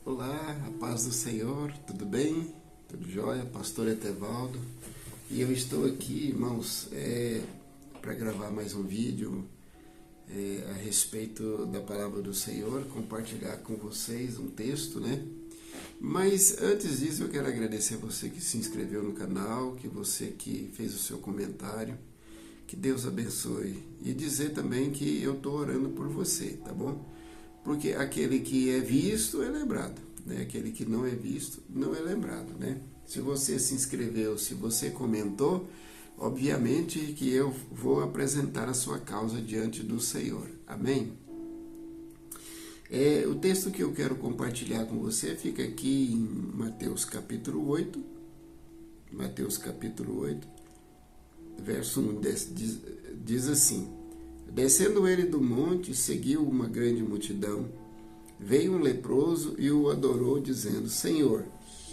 Olá, a paz do Senhor, tudo bem? Tudo jóia? Pastor Etevaldo. E eu estou aqui, irmãos, para gravar mais um vídeo a respeito da palavra do Senhor, compartilhar com vocês um texto, né? Mas antes disso eu quero agradecer a você que se inscreveu no canal, que você que fez o seu comentário, que Deus abençoe. E dizer também que eu estou orando por você, tá bom? Porque aquele que é visto é lembrado, né? Aquele que não é visto não é lembrado, né? Se você se inscreveu, se você comentou, obviamente que eu vou apresentar a sua causa diante do Senhor. Amém? O texto que eu quero compartilhar com você fica aqui em Mateus capítulo 8. Mateus capítulo 8, verso 1 diz assim: Descendo ele do monte, seguiu uma grande multidão. Veio um leproso e o adorou, dizendo: Senhor,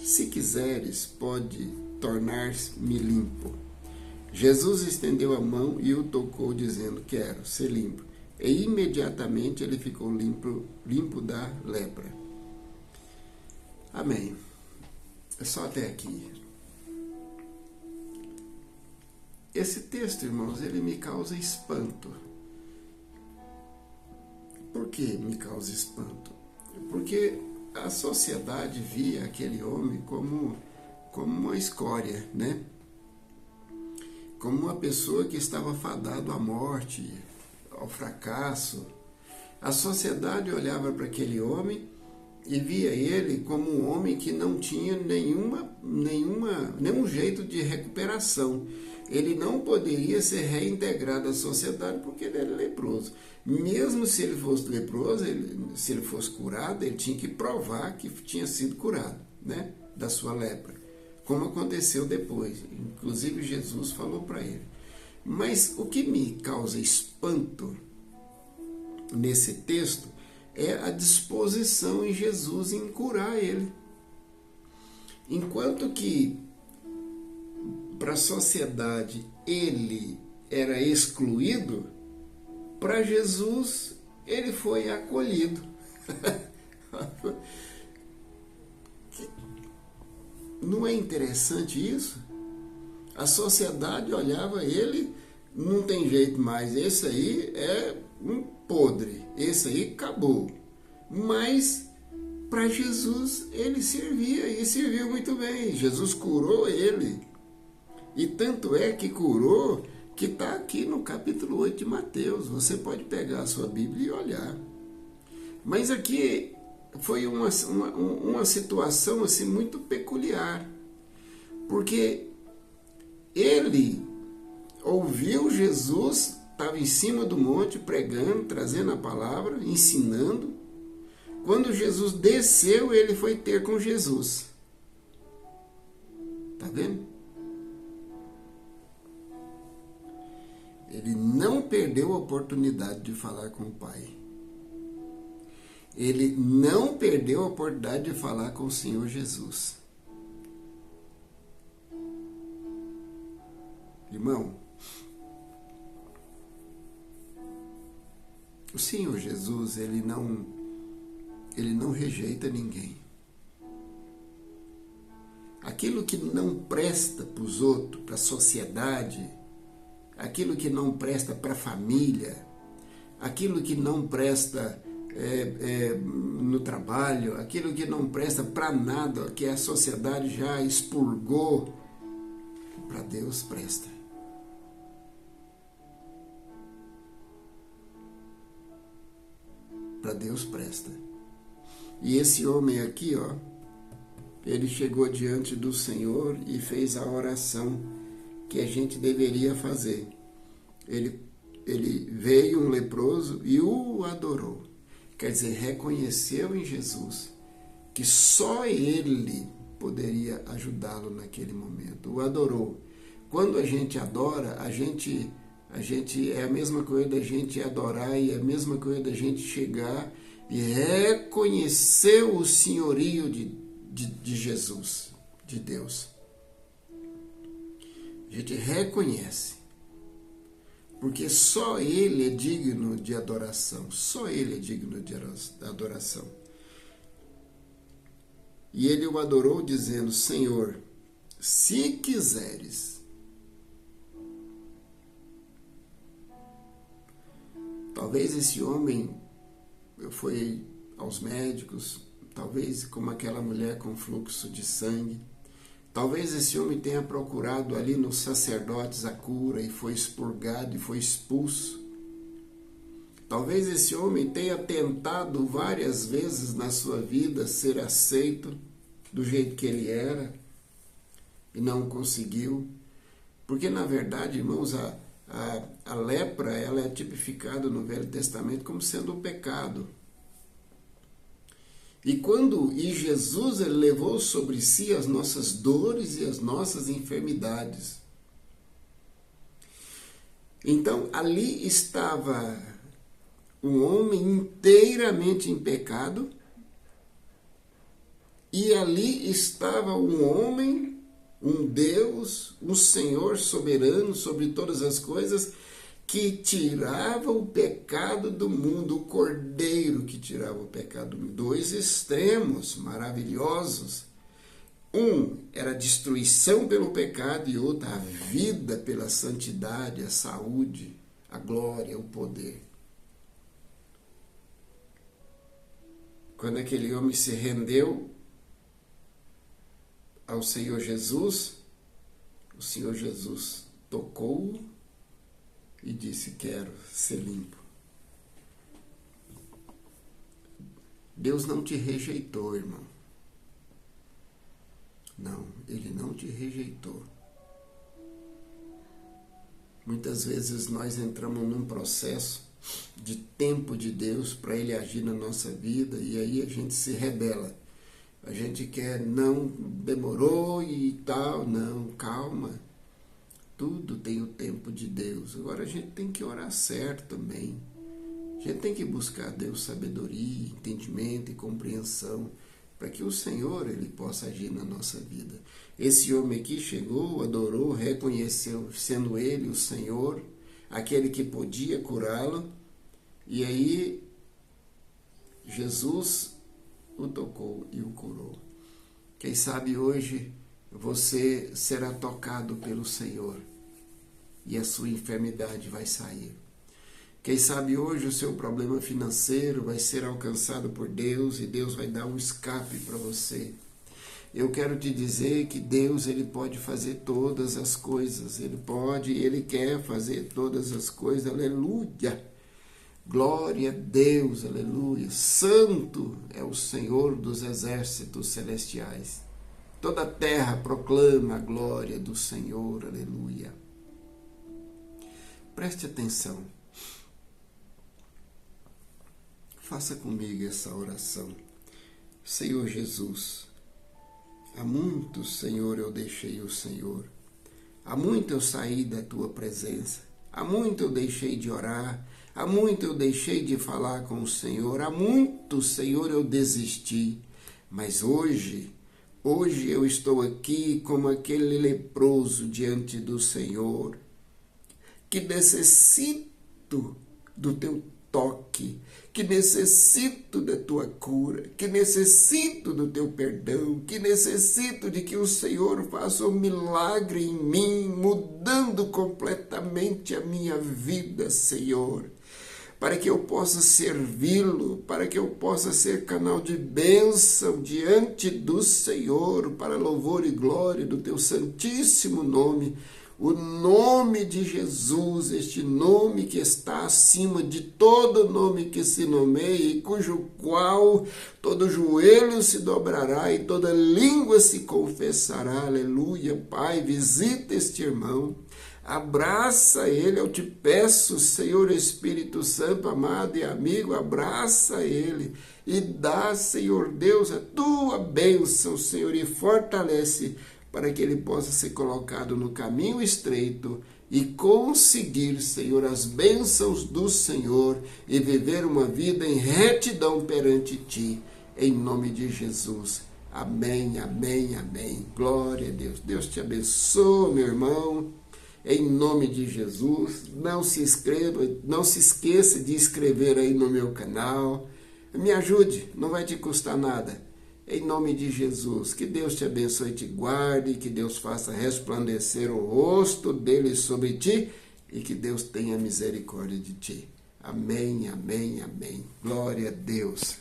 se quiseres, pode tornar-me limpo. Jesus estendeu a mão e o tocou, dizendo: Quero ser limpo. E imediatamente ele ficou limpo da lepra. Amém. É só até aqui. Esse texto, irmãos, ele me causa espanto. Por que me causa espanto? Porque a sociedade via aquele homem como uma escória, né? Como uma pessoa que estava fadado à morte, ao fracasso. A sociedade olhava para aquele homem e via ele como um homem que não tinha nenhum jeito de recuperação. Ele não poderia ser reintegrado à sociedade porque ele era leproso. Mesmo se ele fosse leproso, se ele fosse curado, ele tinha que provar que tinha sido curado, né, da sua lepra, como aconteceu depois. Inclusive Jesus falou para ele. Mas o que me causa espanto nesse texto é a disposição em Jesus em curar ele. Enquanto que para a sociedade ele era excluído, para Jesus ele foi acolhido. Não é interessante isso? A sociedade olhava ele, não tem jeito mais, esse aí é um podre, esse aí acabou. Mas para Jesus ele servia e serviu muito bem. Jesus curou ele. E tanto é que curou que está aqui no capítulo 8 de Mateus. Você pode pegar a sua Bíblia e olhar. Mas aqui foi uma situação assim, muito peculiar. Porque ele ouviu Jesus, estava em cima do monte pregando, trazendo a palavra, ensinando. Quando Jesus desceu, ele foi ter com Jesus. Está vendo? Ele não perdeu a oportunidade de falar com o Pai. Ele não perdeu a oportunidade de falar com o Senhor Jesus. Irmão, o Senhor Jesus, ele não rejeita ninguém. Aquilo que não presta para os outros, para a sociedade, aquilo que não presta para a família, aquilo que não presta no trabalho, aquilo que não presta para nada, que a sociedade já expurgou, para Deus presta. Para Deus presta. E esse homem aqui, ó, ele chegou diante do Senhor e fez a oração que a gente deveria fazer. Ele veio um leproso e o adorou. Quer dizer, reconheceu em Jesus que só ele poderia ajudá-lo naquele momento. O adorou. Quando a gente adora, a gente é a mesma coisa da gente adorar e é a mesma coisa da gente chegar e reconhecer o senhorio de Jesus, de Deus. A gente reconhece. Porque só Ele é digno de adoração. Só Ele é digno de adoração. E ele o adorou, dizendo: Senhor, se quiseres. Talvez esse homem foi aos médicos, talvez como aquela mulher com fluxo de sangue. Talvez esse homem tenha procurado ali nos sacerdotes a cura e foi expurgado e foi expulso. Talvez esse homem tenha tentado várias vezes na sua vida ser aceito do jeito que ele era e não conseguiu. Porque, na verdade, irmãos, a lepra ela é tipificada no Velho Testamento como sendo um pecado. E Jesus ele levou sobre si as nossas dores e as nossas enfermidades. Então, ali estava um homem inteiramente em pecado, e ali estava um homem, um Deus, um Senhor soberano sobre todas as coisas, que tirava o pecado do mundo, o Cordeiro que tirava o pecado do mundo. Dois extremos maravilhosos. Um era a destruição pelo pecado e outro a vida pela santidade, a saúde, a glória, o poder. Quando aquele homem se rendeu ao Senhor Jesus, o Senhor Jesus tocou-o e disse: quero ser limpo. Deus não te rejeitou, irmão. Não, Ele não te rejeitou. Muitas vezes nós entramos num processo de tempo de Deus para Ele agir na nossa vida e aí a gente se rebela. A gente quer, não, demorou e tal, não, calma. Tudo tem o tempo de Deus. Agora a gente tem que orar certo também. A gente tem que buscar a Deus sabedoria, entendimento e compreensão para que o Senhor ele possa agir na nossa vida. Esse homem aqui chegou, adorou, reconheceu, sendo Ele o Senhor, aquele que podia curá-lo, e aí Jesus o tocou e o curou. Quem sabe hoje você será tocado pelo Senhor e a sua enfermidade vai sair. Quem sabe hoje o seu problema financeiro vai ser alcançado por Deus e Deus vai dar um escape para você. Eu quero te dizer que Deus ele pode fazer todas as coisas. Ele quer fazer todas as coisas. Aleluia! Glória a Deus, aleluia! Santo é o Senhor dos exércitos celestiais. Toda a terra proclama a glória do Senhor, aleluia. Preste atenção. Faça comigo essa oração. Senhor Jesus, há muito, Senhor, eu deixei o Senhor. Há muito eu saí da Tua presença. Há muito eu deixei de orar. Há muito eu deixei de falar com o Senhor. Há muito, Senhor, eu desisti. Mas hoje eu estou aqui como aquele leproso diante do Senhor, que necessito do Teu toque, que necessito da Tua cura, que necessito do Teu perdão, que necessito de que o Senhor faça um milagre em mim, mudando completamente a minha vida, Senhor, para que eu possa servi-lo, para que eu possa ser canal de bênção diante do Senhor, para louvor e glória do Teu santíssimo nome, o nome de Jesus, este nome que está acima de todo nome que se nomeia, e cujo qual todo joelho se dobrará e toda língua se confessará. Aleluia. Pai, visita este irmão, abraça ele, eu te peço, Senhor Espírito Santo, amado e amigo, abraça ele e dá, Senhor Deus, a Tua bênção, Senhor, e fortalece para que ele possa ser colocado no caminho estreito e conseguir, Senhor, as bênçãos do Senhor e viver uma vida em retidão perante Ti, em nome de Jesus. Amém, amém, amém. Glória a Deus. Deus te abençoe, meu irmão, em nome de Jesus. Não se esqueça de inscrever aí no meu canal. Me ajude, não vai te custar nada. Em nome de Jesus, que Deus te abençoe e te guarde, que Deus faça resplandecer o rosto dele sobre ti e que Deus tenha misericórdia de ti. Amém, amém, amém. Glória a Deus.